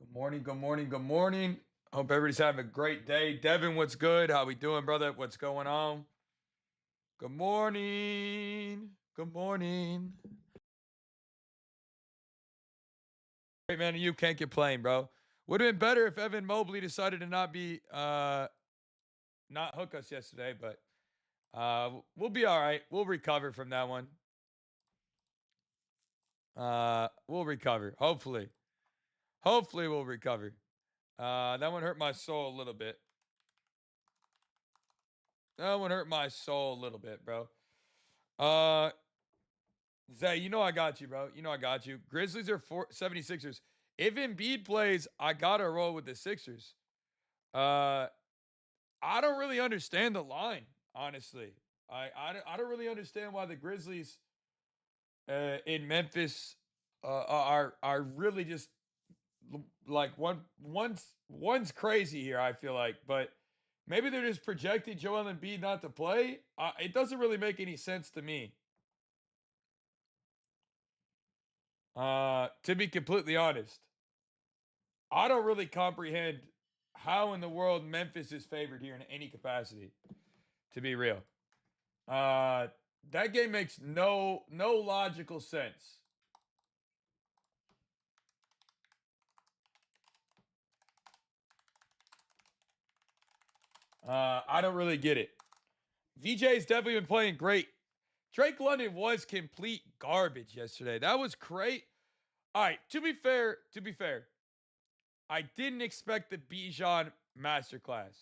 Good morning, good morning, good morning. Hope everybody's having a great day. Devin, what's good? How we doing, brother? What's going on? Good morning. Good morning. Great man, you can't complain, bro. Would have been better if Evan Mobley decided to not hook us yesterday, but we'll be all right. We'll recover from that one. We'll recover. Hopefully. Hopefully we'll recover. That one hurt my soul a little bit. That one hurt my soul a little bit, bro. Uh Zay, you know I got you, bro. You know I got you. Grizzlies are 76ers. If Embiid plays, I gotta roll with the Sixers. Uh, I don't really understand the line, honestly. I don't really understand why the Grizzlies in Memphis are really just like one's crazy here. I feel like, but maybe they're just projecting Joel Embiid not to play. It doesn't really make any sense to me. To be completely honest, I don't really comprehend how in the world Memphis is favored here in any capacity. To be real, uh, that game makes no logical sense. I don't really get it. VJ's definitely been playing great. Drake London was complete garbage yesterday. That was great. All right, to be fair, I didn't expect the Bijan masterclass.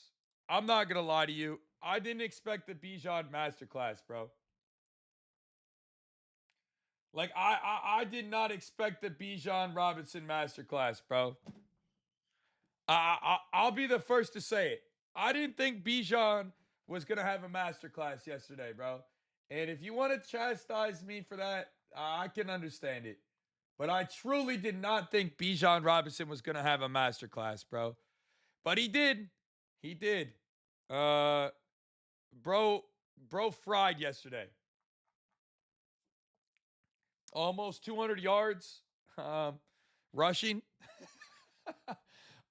I'm not gonna lie to you. I didn't expect the Bijan masterclass, bro. Like I did not expect the Bijan Robinson masterclass, bro. I'll be the first to say it. I didn't think Bijan was gonna have a masterclass yesterday, bro. And if you want to chastise me for that, I can understand it. But I truly did not think Bijan Robinson was gonna have a masterclass, bro. But he did. He did. Uh, bro, bro fried yesterday. Almost 200 yards rushing.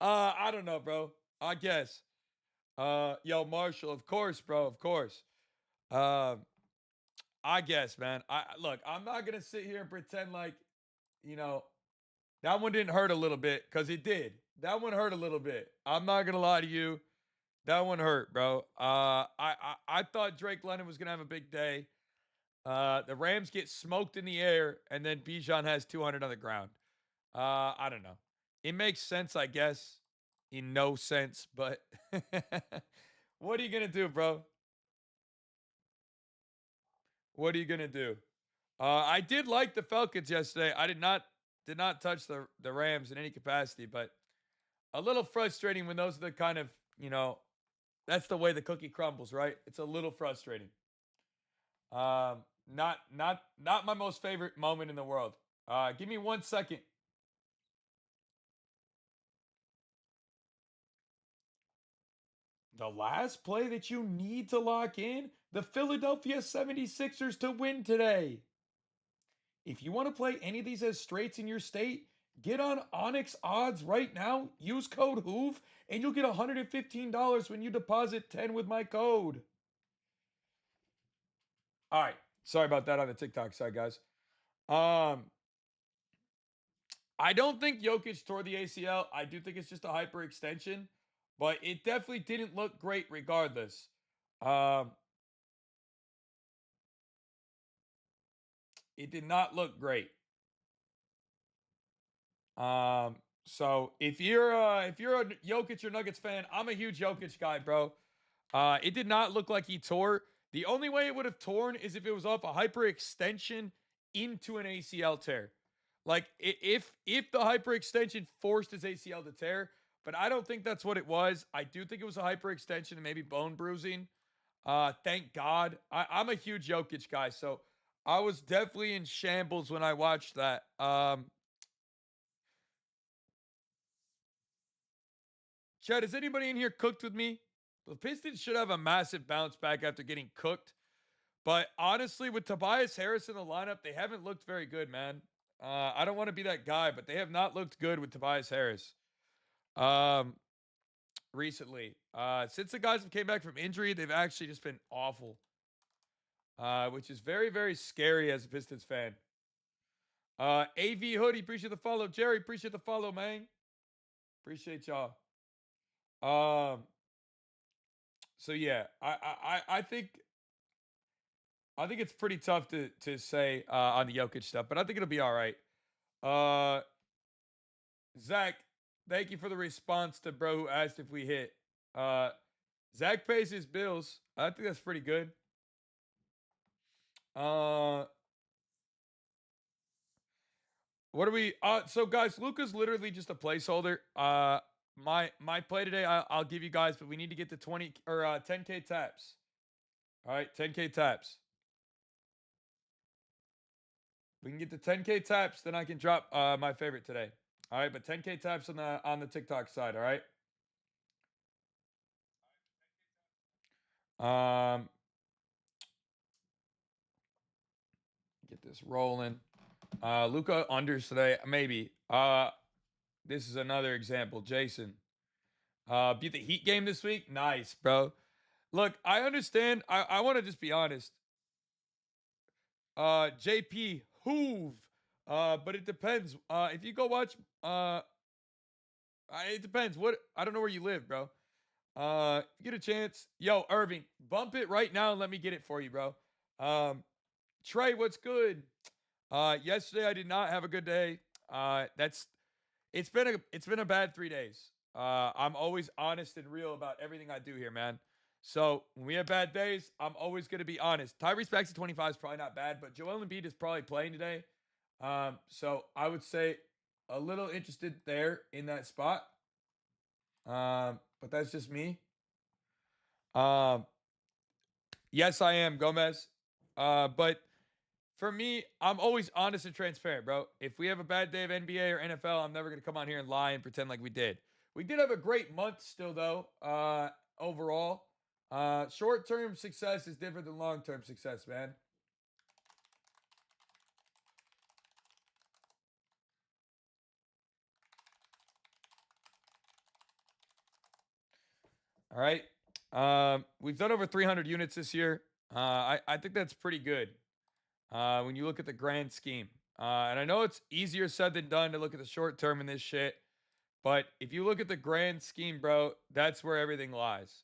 I don't know, bro. I guess. Yo, Marshall, of course, bro, of course. Um, I guess, man. I look. I'm not gonna sit here and pretend like you know that one didn't hurt a little bit because it did. That one hurt a little bit. I'm not gonna lie to you. That one hurt, bro. I thought Drake London was gonna have a big day. The Rams get smoked in the air, and then Bijan has 200 on the ground. I don't know. It makes sense, I guess, in no sense, but what are you gonna do, bro? What are you gonna do? I did like the Falcons yesterday. I did not touch the Rams in any capacity, but a little frustrating when those are the kind of that's the way the cookie crumbles, right? It's a little frustrating. Not my most favorite moment in the world. Give me 1 second. The last play that you need to lock in the Philadelphia 76ers to win today. If you want to play any of these as straights in your state, get on Onyx odds right now. Use code HOOV and you'll get $115 when you deposit 10 with my code. All right. Sorry about that on the TikTok side, guys. Um, I don't think Jokic tore the ACL. I do think it's just a hyperextension, but it definitely didn't look great regardless. Um, it did not look great. So if you're a Jokic or Nuggets fan, I'm a huge Jokic guy, bro. It did not look like he tore. The only way it would have torn is if it was off a hyperextension into an ACL tear. Like if the hyperextension forced his ACL to tear, but I don't think that's what it was. I do think it was a hyperextension and maybe bone bruising. Thank God. I'm a huge Jokic guy, so I was definitely in shambles when I watched that. Chad, is anybody in here cooked with me? The Pistons should have a massive bounce back after getting cooked. But honestly, with Tobias Harris in the lineup, they haven't looked very good, man. I don't want to be that guy, but they have not looked good with Tobias Harris. Um, recently. Since the guys have came back from injury, they've actually just been awful. Which is very, very scary as a Pistons fan. AV Hoodie, appreciate the follow. Jerry, appreciate the follow, man. Appreciate y'all. Um, so yeah, I think it's pretty tough to say on the Jokic stuff, but I think it'll be all right. Uh, Zach, thank you for the response to bro who asked if we hit. Uh, Zach pays his bills. I think that's pretty good. Uh, what are we? So guys, Luca's literally just a placeholder. My play today, I'll give you guys, but we need to get to 20 or 10K taps. All right, 10K taps. We can get to 10K taps, then I can drop my favorite today. All right, but 10K taps on the TikTok side. All right. Um, get this rolling. Luca unders today, maybe. This is another example. Jason, beat the Heat game this week. Nice, bro. Look, I understand. I want to just be honest. JP Hoove. But it depends. If you go watch, it depends. What I don't know where you live, bro. If you get a chance, yo, Irving, bump it right now and let me get it for you, bro. Trey, what's good? Yesterday I did not have a good day. That's it's been a bad 3 days. I'm always honest and real about everything I do here, man. So when we have bad days, I'm always going to be honest. Tyrese Maxey 25 is probably not bad, but Joel Embiid is probably playing today. So I would say a little interested there in that spot. But that's just me. Um, yes, I am Gomez. But for me, I'm always honest and transparent, bro. If we have a bad day of NBA or NFL, I'm never gonna come on here and lie and pretend like we did. We did have a great month still, though. Overall, short-term success is different than long-term success, man. All right. We've done over 300 units this year. I think that's pretty good when you look at the grand scheme. And I know it's easier said than done to look at the short term in this shit. But if you look at the grand scheme, bro, that's where everything lies.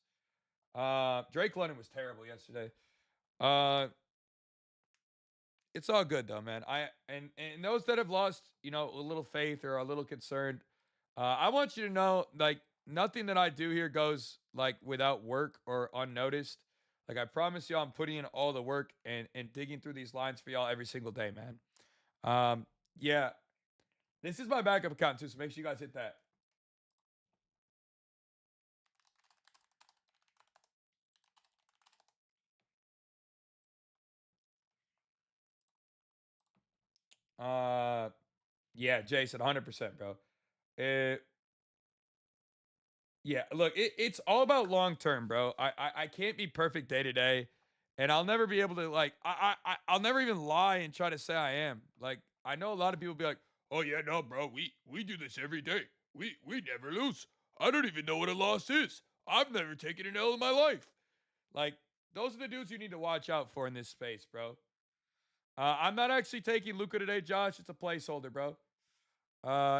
Drake London was terrible yesterday. Uh, it's all good though, man. And those that have lost, a little faith or a little concerned, I want you to know, like, nothing that I do here goes like without work or unnoticed. Like I promise you, I'm putting in all the work and digging through these lines for y'all every single day, man. Yeah, this is my backup account too, so make sure you guys hit that. Uh, yeah, Jason, 100%, bro. Uh, yeah, look, it's all about long term, bro. I can't be perfect day to day, and I'll never be able to like I'll never even lie and try to say I am. Like I know a lot of people be like, "Oh yeah, no, bro, we do this every day. We never lose. I don't even know what a loss is. I've never taken an L in my life." Like those are the dudes you need to watch out for in this space, bro. I'm not actually taking Luca today, Josh. It's a placeholder, bro.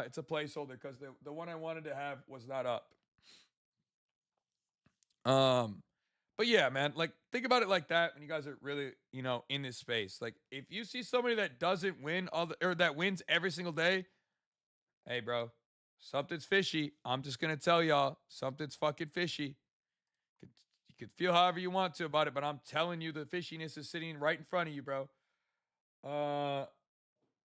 It's a placeholder because the one I wanted to have was not up. Um, but yeah, man, like think about it like that when you guys are really, in this space. Like if you see somebody that doesn't win or that wins every single day, hey, bro, something's fishy. I'm just gonna tell y'all something's fucking fishy. You could feel however you want to about it, but I'm telling you the fishiness is sitting right in front of you, bro. Uh,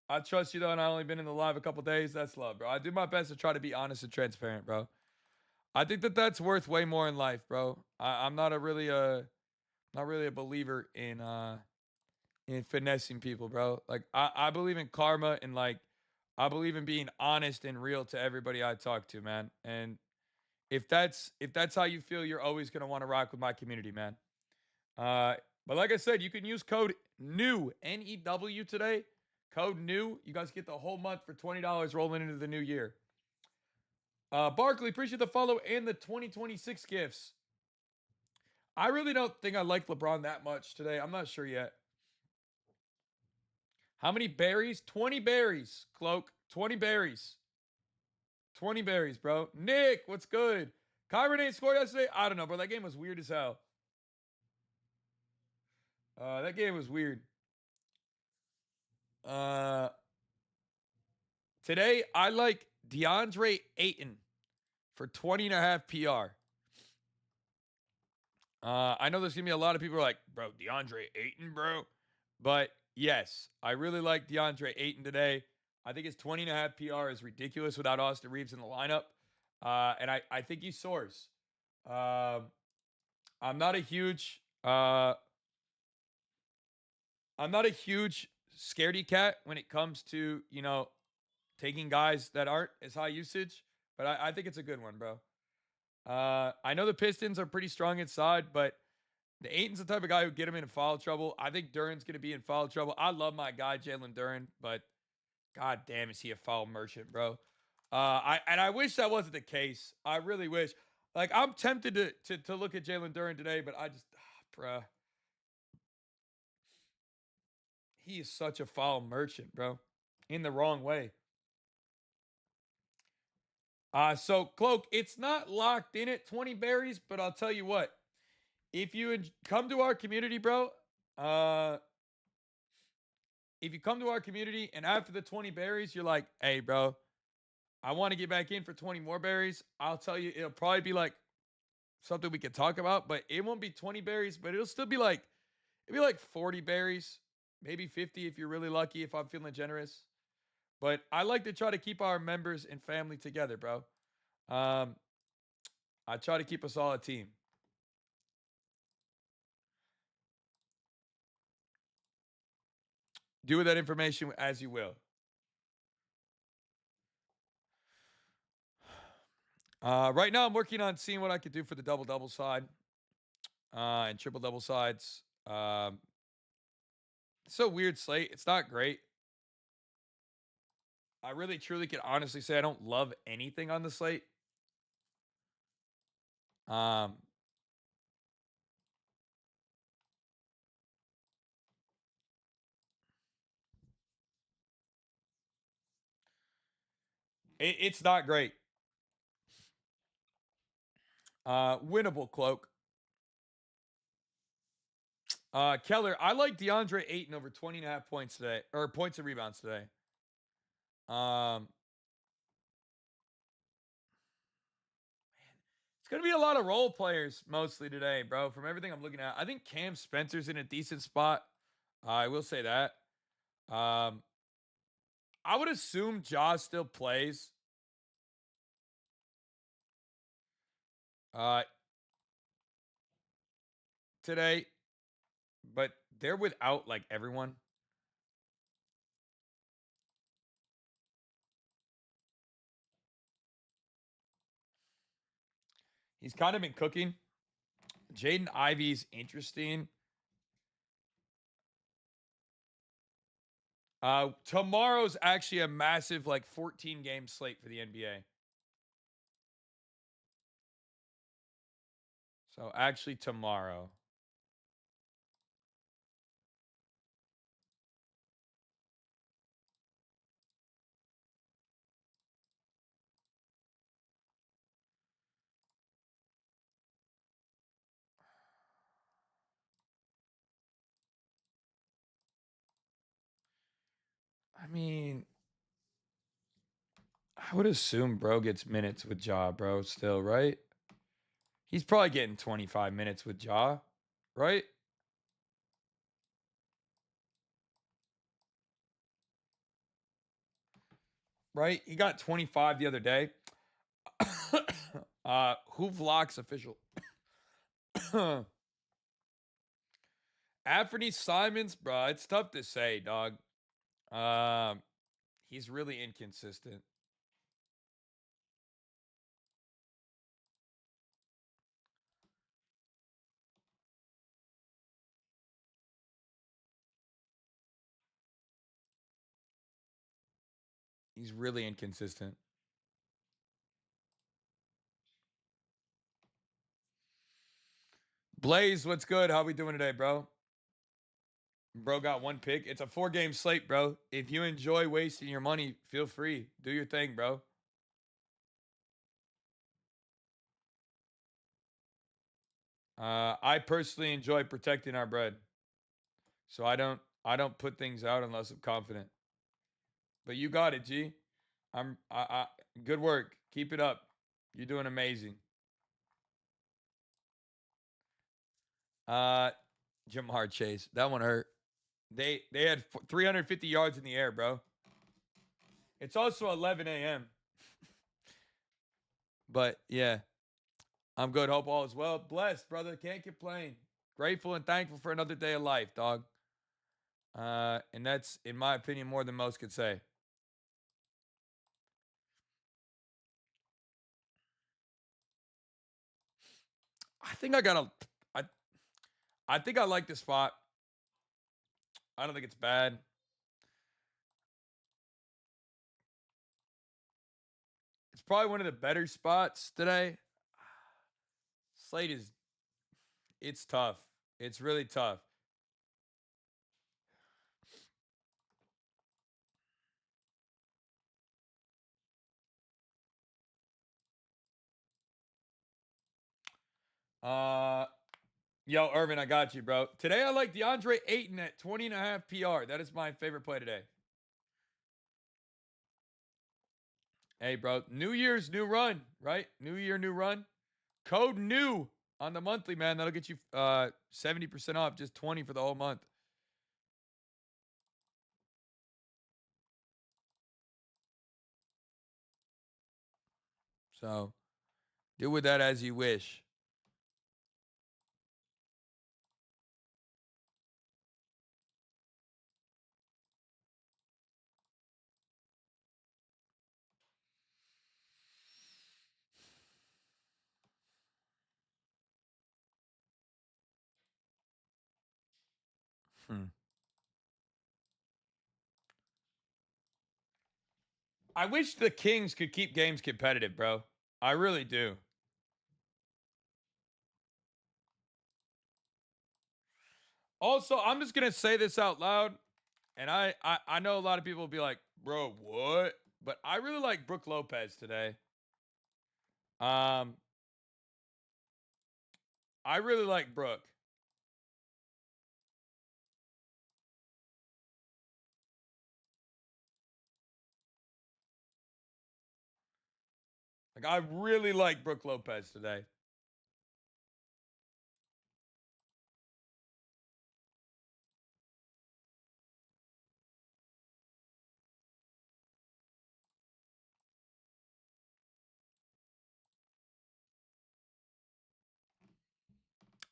I trust you though, and I only been in the live a couple days. That's love, bro. I do my best to try to be honest and transparent, bro. I think that that's worth way more in life, bro. I'm not a really not really a believer in finessing people, bro. Like I believe in karma and like I believe in being honest and real to everybody I talk to, man. And if that's how you feel, you're always gonna want to rock with my community, man. Uh, but like I said, you can use code NEW NEW today. Code NEW. You guys get the whole month for $20 rolling into the new year. Barkley, appreciate the follow and the 2026 gifts. I really don't think I like LeBron that much today. I'm not sure yet. How many berries? 20 berries, Cloak. 20 berries. 20 berries, bro. Nick, what's good? Kyron ain't scored yesterday. I don't know, bro. That game was weird as hell. That game was weird. Uh, Today, I like DeAndre Ayton for 20.5 PR. I know there's going to be a lot of people who are like, bro, DeAndre Ayton, bro. But yes, I really like DeAndre Ayton today. I think his 20.5 PR is ridiculous without Austin Reeves in the lineup. And I think he soars. I'm not a huge I'm not a huge scaredy cat when it comes to, taking guys that aren't as high usage, but I think it's a good one, bro. I know the Pistons are pretty strong inside, but the Aiton's the type of guy who get him in foul trouble. I think Duran's going to be in foul trouble. I love my guy, Jalen Duran, but god damn, is he a foul merchant, bro. I wish that wasn't the case. I really wish. Like, I'm tempted to look at Jalen Duran today, but I just, bruh. He is such a foul merchant, bro. In the wrong way. So Cloak, it's not locked in at 20 berries, but I'll tell you what. If you come to our community, bro, uh, if you come to our community and after the 20 berries, you're like, hey, bro, I want to get back in for 20 more berries, I'll tell you, it'll probably be like something we can talk about, but it won't be 20 berries, but it'll still be like, it'll be like 40 berries, maybe 50 if you're really lucky, if I'm feeling generous. But I like to try to keep our members and family together, bro. Um, I try to keep us all a team. Do with that information as you will. Right now, I'm working on seeing what I could do for the double double side and triple double sides. It's a weird slate. It's not great. I really, truly can honestly say I don't love anything on the slate. Um, it's not great. Winnable, Cloak. Keller, I like DeAndre Ayton over 20.5 points today, or points and rebounds today. Um, it's going to be a lot of role players mostly today, bro, from everything I'm looking at. I think Cam Spencer's in a decent spot. I will say that. Um, I would assume Jaw still plays. Uh, Today, but they're without like everyone. He's kind of been cooking. Jaden Ivey's interesting. Tomorrow's actually a massive like 14 game slate for the NBA. So actually tomorrow. I mean, I would assume bro gets minutes with Jaw, bro, still, right? He's probably getting 25 minutes with Jaw, right? Right? He got 25 the other day. Who vlogs official? Anthony Simons, bro, it's tough to say, dog. Um, he's really inconsistent. He's really inconsistent. Blaze, what's good? How we doing today, bro? Bro got one pick. It's a 4-game slate, bro. If you enjoy wasting your money, feel free. Do your thing, bro. I personally enjoy protecting our bread. So I don't put things out unless I'm confident. But you got it, G. I good work. Keep it up. You're doing amazing. Uh Jamar Chase. That one hurt. They had 350 yards in the air, bro. It's also 11 a.m. But yeah, I'm good. Hope all is well. Blessed, brother. Can't complain. Grateful and thankful for another day of life, dog. And that's, in my opinion, more than most could say. I think I got a. I I think I like this spot. I don't think it's bad. It's probably one of the better spots today. Slate is, it's tough. It's really tough. Uh, Yo, Irvin, I got you, bro. Today I like DeAndre Ayton at 20.5 PR. That is my favorite play today. Hey, bro. New Year's new run, right? New year, new run. Code new on the monthly, man. That'll get you 70% off, just 20 for the whole month. So do with that as you wish. Hmm. I wish the Kings could keep games competitive, bro. I really do. Also, I'm just gonna say this out loud, and I know a lot of people will be like, "Bro, what?" But I really like Brooke Lopez today. Um, I really like Brooke. Like I really like Brooke Lopez today.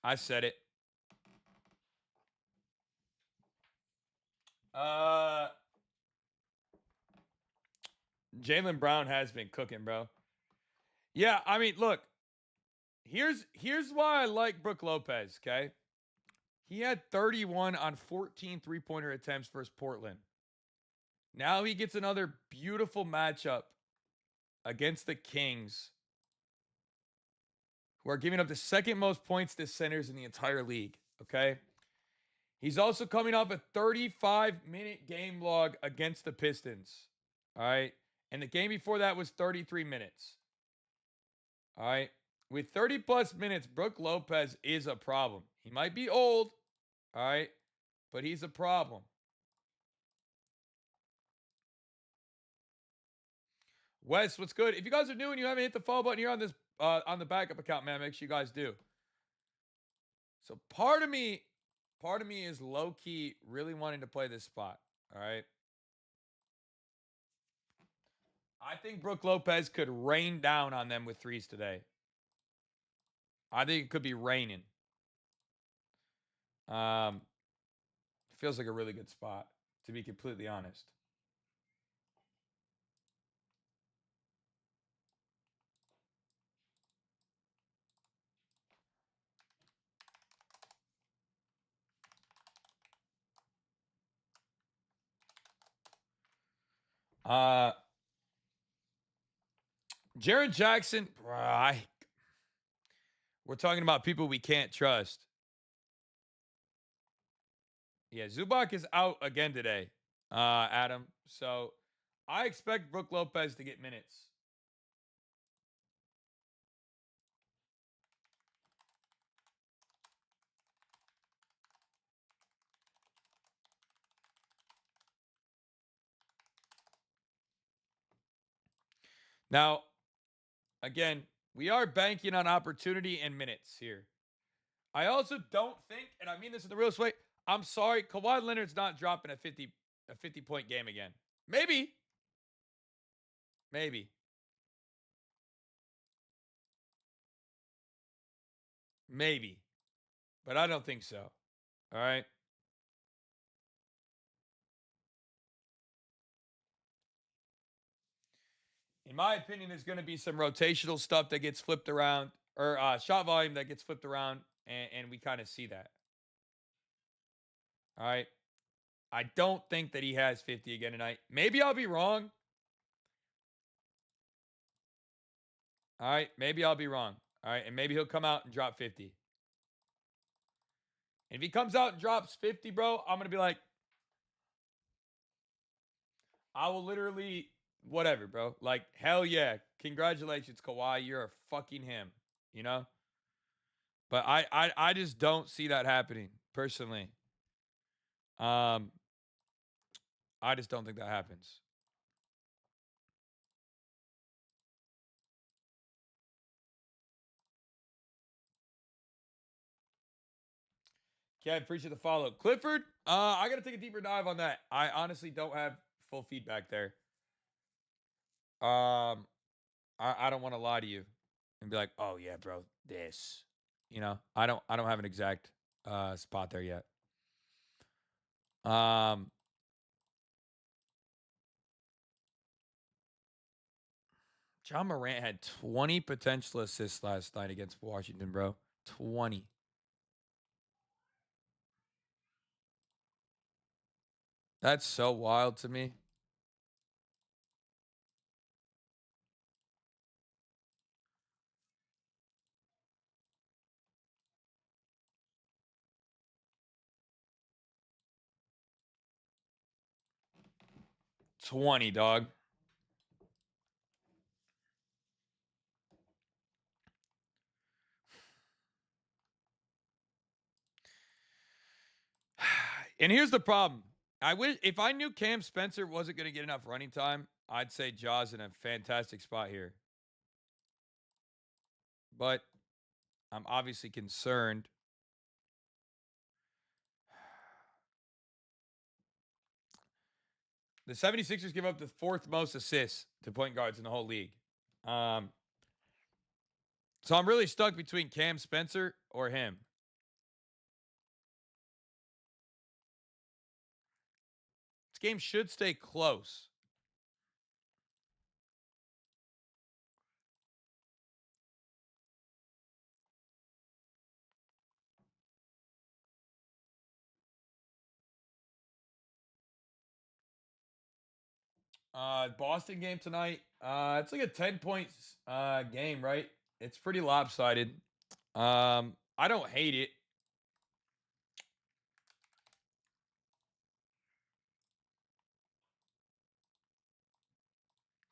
I said it. Uh, Jalen Brown has been cooking, bro. Yeah, I mean, look, here's why I like Brooke Lopez. Okay, he had 31 on 14 3-pointer attempts versus Portland. Now he gets another beautiful matchup against the Kings, who are giving up the second most points to centers in the entire league. Okay. He's also coming off a 35-minute game log against the Pistons. All right. And the game before that was 33 minutes. All right. With 30 plus minutes, Brooke Lopez is a problem. He might be old. All right. But he's a problem. Wes, what's good? If you guys are new and you haven't hit the follow button here on this on the backup account, man, make sure you guys do. So part of me is low key really wanting to play this spot. All right. I think Brooke Lopez could rain down on them with threes today. I think it could be raining. Um, Feels like a really good spot, to be completely honest. Uh, Jaron Jackson, We're talking about people we can't trust. Yeah, Zubac is out again today, Adam. So I expect Brook Lopez to get minutes. Now, again, we are banking on opportunity and minutes here. I also don't think, and I mean this in the realest way, I'm sorry, Kawhi Leonard's not dropping a 50 point game again. Maybe. Maybe. Maybe. But I don't think so. All right. In my opinion, there's going to be some rotational stuff that gets flipped around, or shot volume that gets flipped around, and we kind of see that. All right. I don't think that he has 50 again tonight. Maybe I'll be wrong. All right. Maybe I'll be wrong. All right. And maybe he'll come out and drop 50. And if he comes out and drops 50, bro, I'm going to be like, I will literally, whatever, bro. Like, hell yeah. Congratulations, Kawhi. You're a fucking him, you know? But I just don't see that happening personally. Um, I just don't think that happens. Kev, appreciate the follow. Clifford, I got to take a deeper dive on that. I honestly don't have full feedback there. I don't want to lie to you and be like, oh yeah, bro, this. I don't have an exact spot there yet. Um, John Morant had 20 potential assists last night against Washington, bro. 20. That's so wild to me. 20, dog. And here's the problem. I wish if I knew Cam Spencer wasn't going to get enough running time, I'd say Jaws in a fantastic spot here. But I'm obviously concerned. The 76ers give up the fourth most assists to point guards in the whole league. Um, so I'm really stuck between Cam Spencer or him. This game should stay close. Boston game tonight. It's like a 10 points game, right? It's pretty lopsided. I don't hate it.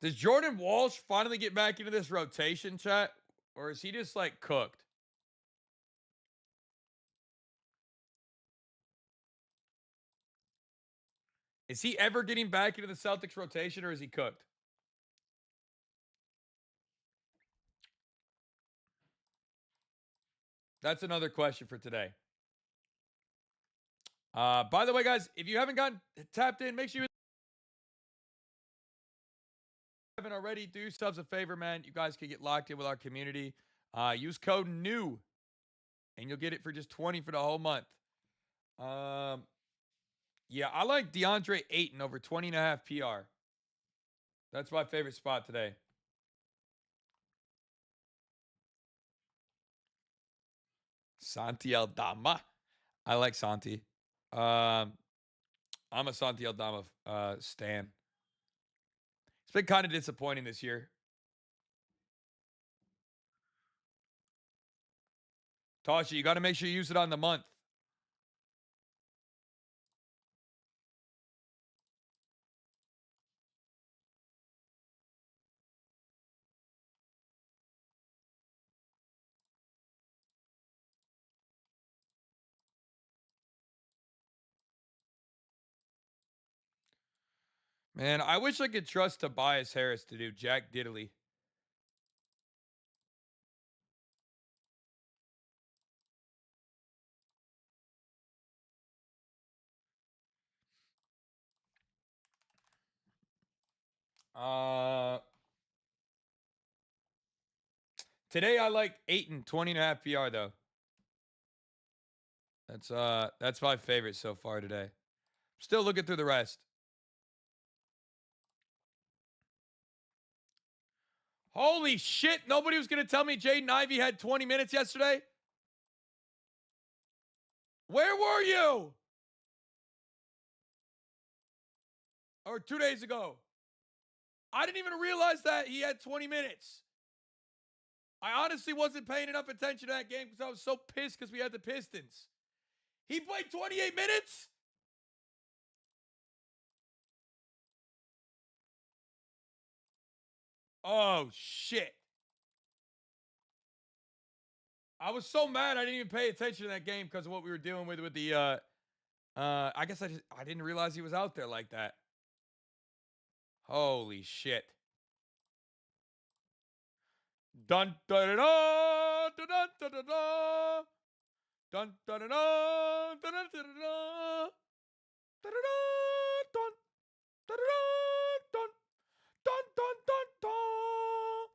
Does Jordan Walsh finally get back into this rotation, chat? Or is he just like cooked? Is he ever getting back into the Celtics rotation or is he cooked? That's another question for today. By the way, guys, if you haven't gotten tapped in, make sure you haven't already. Do yourselves a favor, man. You guys can get locked in with our community. Use code NEW and you'll get it for just 20 for the whole month. Yeah, I like DeAndre Ayton over 20 and a half PR. That's my favorite spot today. Santi Aldama. I like Santi. Um, I'm a Santi Aldama stan. It's been kind of disappointing this year. Tasha, you got to make sure you use it on the month. Man, I wish I could trust Tobias Harris to do Jack Diddley. Today I like Aiton, 20.5 PR though. That's my favorite so far today. Still looking through the rest. Holy shit, nobody was gonna tell me Jaden Ivey had 20 minutes yesterday? Where were you? Or 2 days ago? I didn't even realize that he had 20 minutes. I honestly wasn't paying enough attention to that game because I was so pissed because we had the Pistons. He played 28 minutes? Oh, shit. I was so mad I didn't even pay attention to that game because of what we were dealing with the I guess I didn't realize he was out there like that. Holy shit. Dun dun dun dun dun dun dun dun. Dun dun dun dun dun dun dun dun. Dun dun dun dun dun dun dun dun.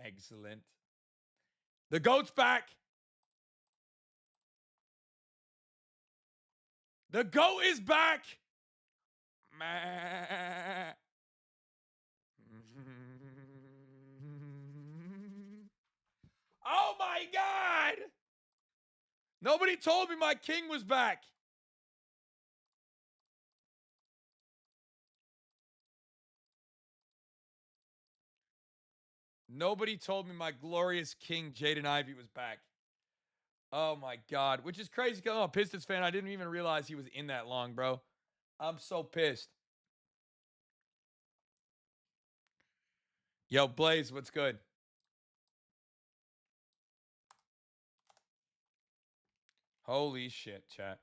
Excellent. The goat's back. The goat is back. Oh my God. Nobody told me my king was back. Nobody told me my glorious king Jaden Ivey was back. Oh my God. Which is crazy because I'm a Pistons fan. I didn't even realize he was in that long, bro. I'm so pissed. Yo, Blaze, what's good? Holy shit, chat.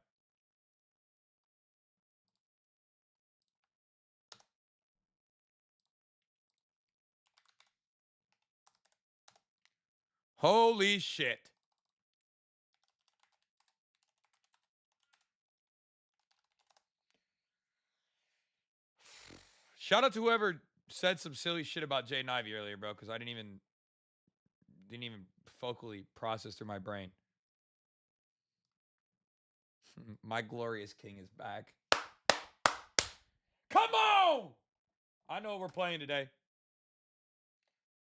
Holy shit. Shout out to whoever said some silly shit about Jaden Ivey earlier, bro, because I didn't even focally process through my brain. My glorious king is back. Come on! I know what we're playing today.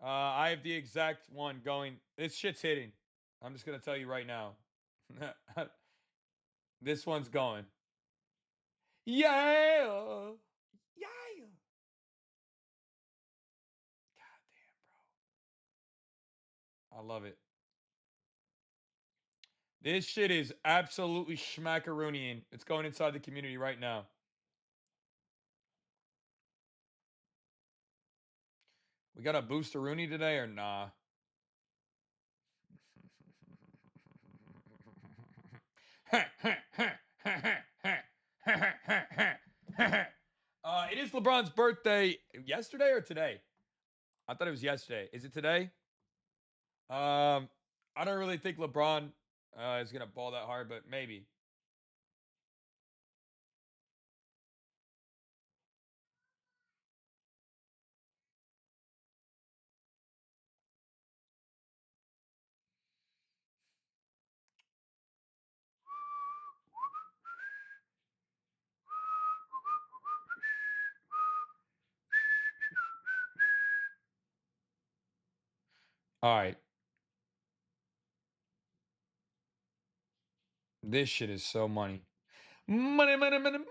I have the exact one going. This shit's hitting. I'm just gonna tell you right now. This one's going. Yeah. Yeah. God damn, bro. I love it. This shit is absolutely schmackaroonian. It's going inside the community right now. We got a booster Rooney today or nah? It is LeBron's birthday yesterday or today? I thought it was yesterday. Is it today? I don't really think LeBron is gonna ball that hard, but maybe. All right. This shit is so money. Money, money, money, money.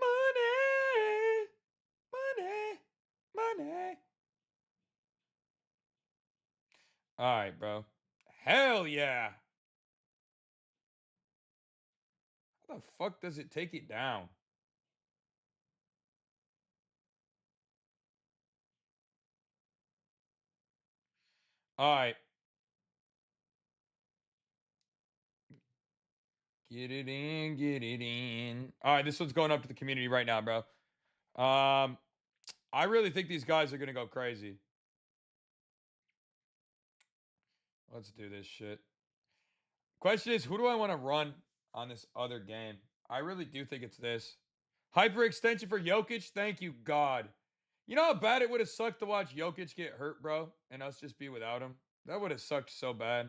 Money. Money. All right, bro. Hell yeah. How the fuck does it take it down? All right. Get it in, get it in. All right, this one's going up to the community right now, bro. Um, I really think these guys are gonna go crazy. Let's do this shit. Question is, who do I want to run on this other game? I really do think it's this. Hyper extension for Jokic. Thank you, God. You know how bad it would have sucked to watch Jokic get hurt, bro, and us just be without him? That would have sucked so bad.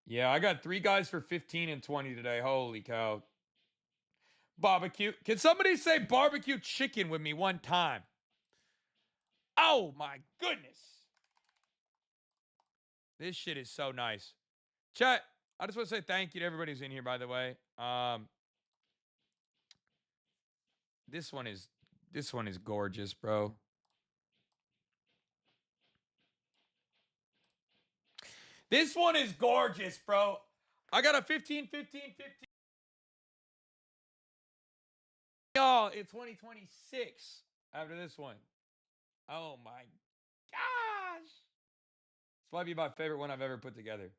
Yeah, I got 3 guys for 15 and 20 today. Holy cow. Barbecue. Can somebody say barbecue chicken with me one time? Oh my goodness. This shit is so nice. Chat, I just want to say thank you to everybody who's in here, by the way. This one is gorgeous, bro. This one is gorgeous, bro. I got a 15, 15, 15. Y'all, it's 2026 after this one. Oh my gosh. This might be my favorite one I've ever put together.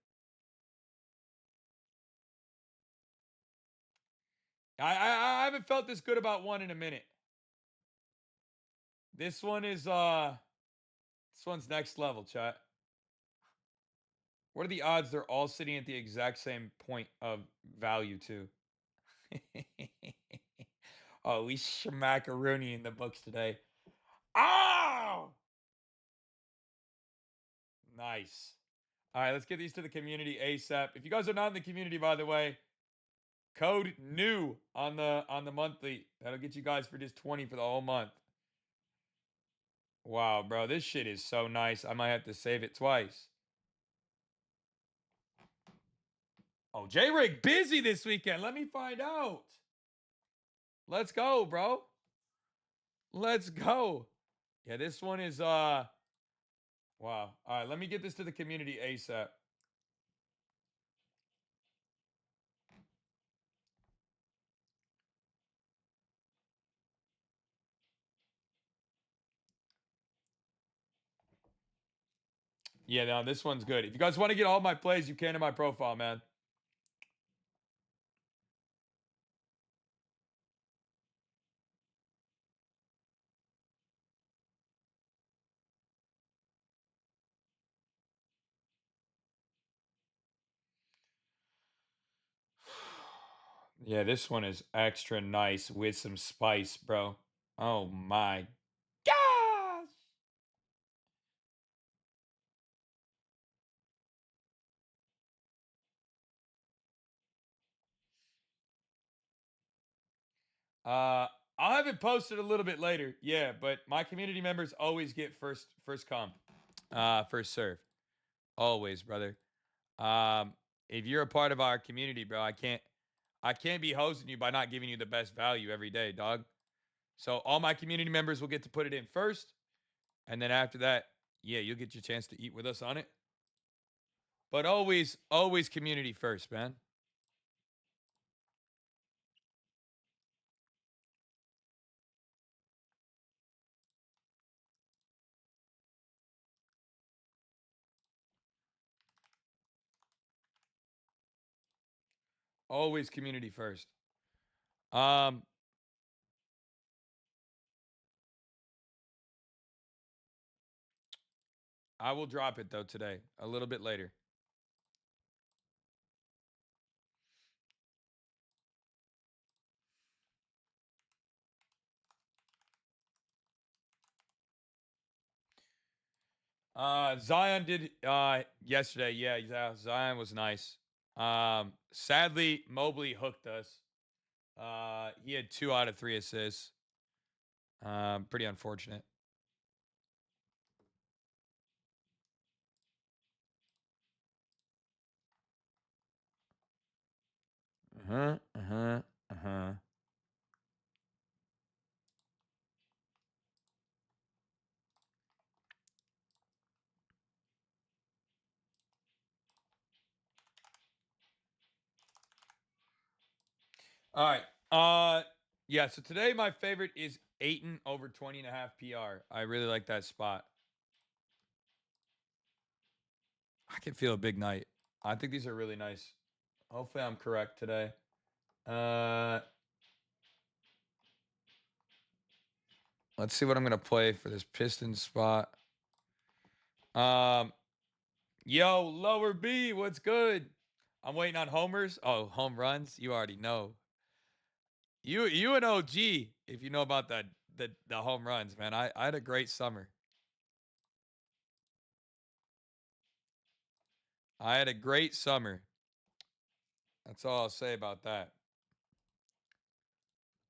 I haven't felt this good about one in a minute. This one is this one's next level, chat. What are the odds they're all sitting at the exact same point of value too? Oh, we schmackaroonie in the books today. Oh! Nice. All right, let's get these to the community ASAP. If you guys are not in the community, by the way, code new on the monthly. That'll get you guys for just 20 for the whole month. Wow, bro, this shit is so nice. I might have to save it twice. Oh, J-Rig busy this weekend. Let me find out. Let's go, bro. Let's go. Yeah, this one is wow. All right, let me get this to the community ASAP. Yeah, no, this one's good. If you guys want to get all my plays, you can in my profile, man. Yeah, this one is extra nice with some spice, bro. Oh my gosh. I'll have it posted a little bit later. Yeah, but my community members always get first come. First serve. Always, brother. Um, if you're a part of our community, bro, I can't be hosting you by not giving you the best value every day, dog. So all my community members will get to put it in first, and then after that, yeah, you'll get your chance to eat with us on it. But always community first, man. Always community first. Um, I will drop it though today, a little bit later. Zion did yesterday. Yeah, Zion was nice. Sadly, Mobley hooked us. He had 2 out of 3 assists. Pretty unfortunate. Uh-huh. Uh-huh. Uh-huh. All right. Yeah, so today my favorite is Aiton over 20 and a half PR. I really like that spot. I can feel a big night. I think these are really nice. Hopefully I'm correct today. Uh let's see what I'm gonna play for this piston spot. Um Yo, lower B, what's good? I'm waiting on homers. Oh, home runs. You already know. You an OG if you know about the home runs, man. I had a great summer. I had a great summer. That's all I'll say about that.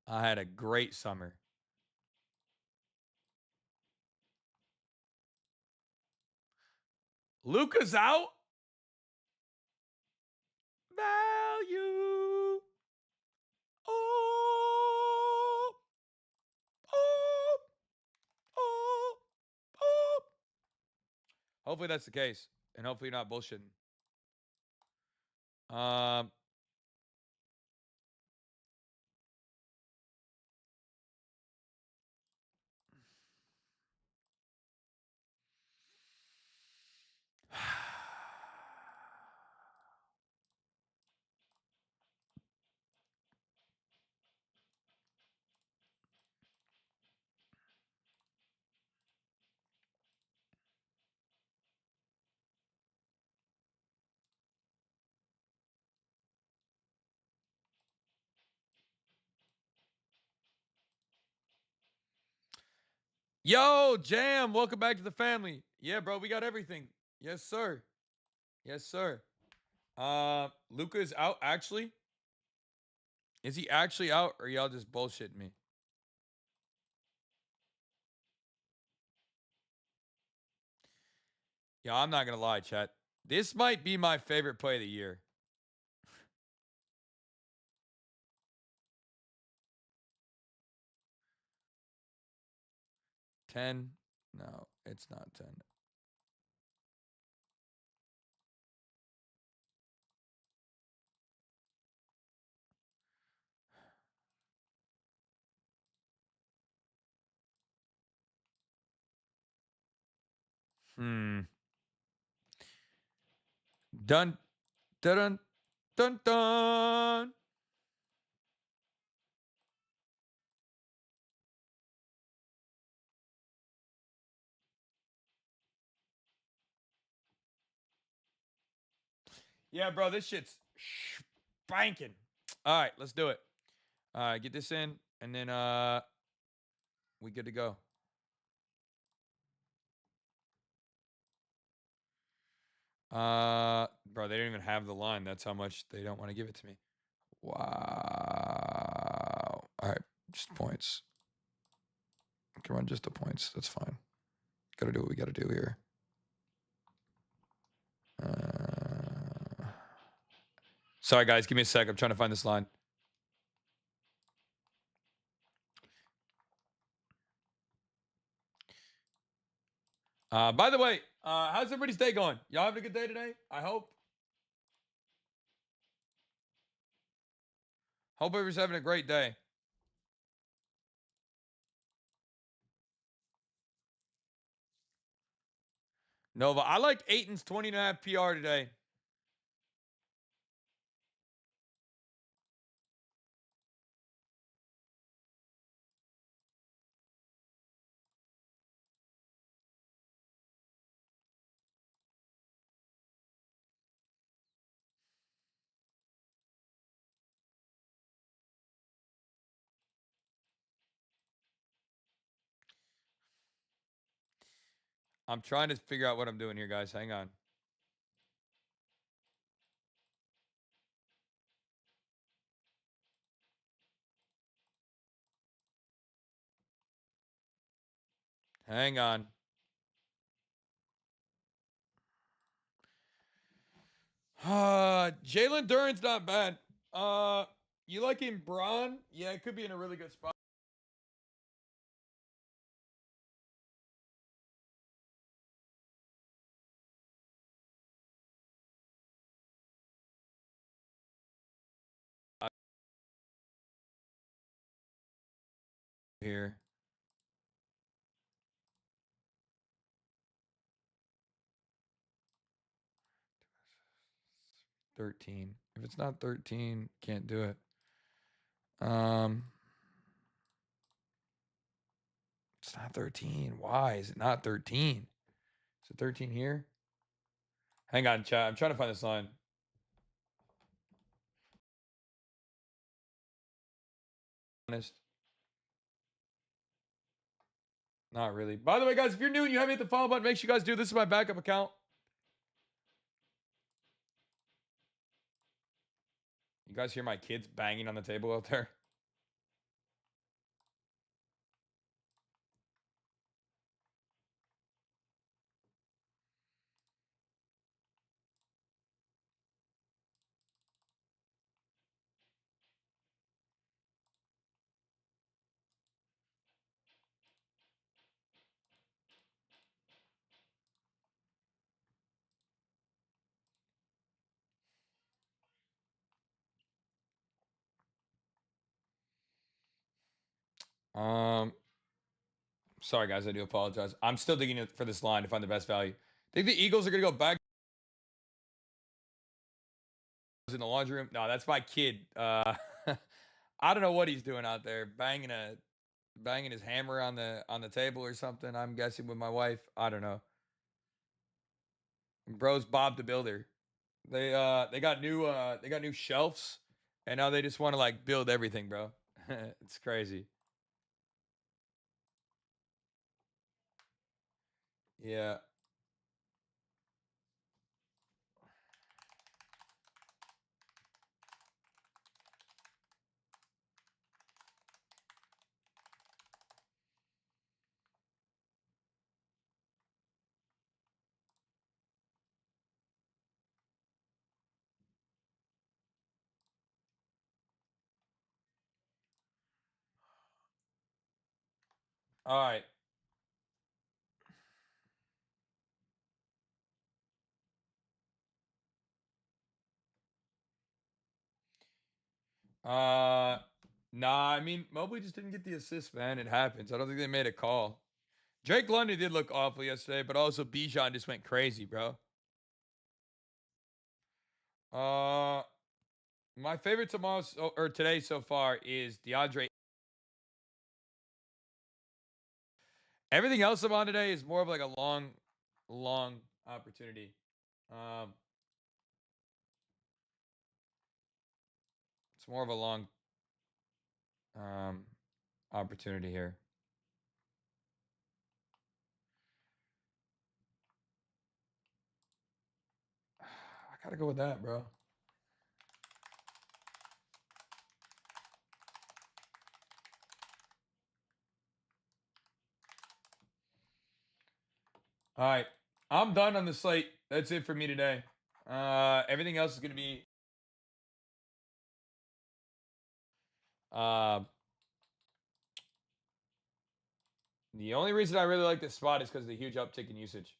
I had a great summer. Luca's out. Value. Oh, oh, oh, oh. Hopefully that's the case, and hopefully you're not bullshitting. Um, Yo, Jam, welcome back to the family. Yeah, bro, we got everything. Yes, sir. Yes, sir. Luca is out. Actually, is he actually out, or y'all just bullshitting me? Yeah, I'm not gonna lie, chat. This might be my favorite play of the year. 10? No, it's not 10. Hmm. Dun dun dun dun. Yeah, bro, this shit's spanking. All right, let's do it. Get this in, and then we good to go. Bro, they don't even have the line. That's how much they don't want to give it to me. Wow. All right, just points. Can run just the points. That's fine. Got to do what we got to do here. Sorry, guys. Give me a sec. I'm trying to find this line. By the way, how's everybody's day going? Y'all having a good day today? I hope. Hope everybody's having a great day. Nova, I like Aiton's 20 and a half PR today. I'm trying to figure out what I'm doing here, guys. Hang on. Hang on. Jalen Duren's not bad. Uh, you like him, Braun? Yeah, it could be in a really good spot here. 13. If it's not 13, can't do it. Um, it's not 13. Why is it not 13? Is it 13 here? Hang on, chat. I'm trying to find this line. Honest. Not really. By the way, guys, if you're new and you haven't hit the follow button, make sure you guys do. This is my backup account. You guys hear my kids banging on the table out there? Um, Sorry, guys. I do apologize. I'm still digging for this line to find the best value. Think the Eagles are going to go back in the laundry room? No, that's my kid. I don't know what he's doing out there, banging his hammer on the table or something. I'm guessing with my wife. I don't know. Bro's Bob the Builder. They got new shelves, and now they just want to like build everything, bro. It's crazy. Yeah. All right. Uh, nah. I mean, Mobley just didn't get the assist, man. It happens. I don't think they made a call. Drake London did look awful yesterday, but also Bijan just went crazy, bro. Uh, my favorite or today so far is DeAndre. Everything else I'm on today is more of like a long opportunity. Um, it's more of a long um opportunity here. I gotta go with that, bro. All right, I'm done on the slate. That's it for me today. Everything else is gonna be. Uh, the only reason I really like this spot is because of the huge uptick in usage.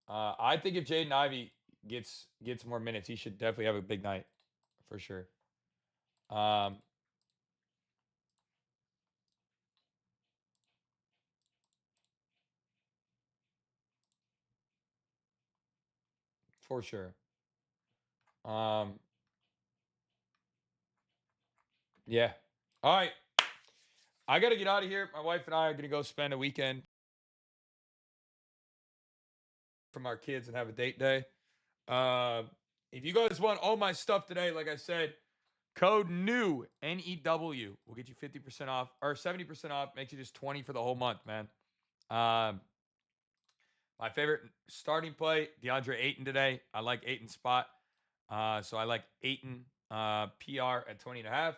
I think if Jaden Ivey gets more minutes, he should definitely have a big night for sure. Um, for sure. Um, yeah. All right. I got to get out of here. My wife and I are going to go spend a weekend from our kids and have a date day. Uh, if you guys want all my stuff today, like I said, code NEW NEW will get you 50% off or 70% off. Makes you just 20 for the whole month, man. Um, my favorite starting play, DeAndre Ayton today. I like Ayton's spot. So I like Ayton PR at 20 and a half.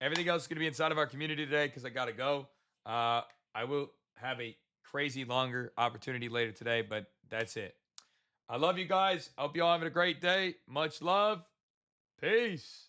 Everything else is going to be inside of our community today because I got to go. I will have a crazy longer opportunity later today, but that's it. I love you guys. Hope you all having a great day. Much love. Peace.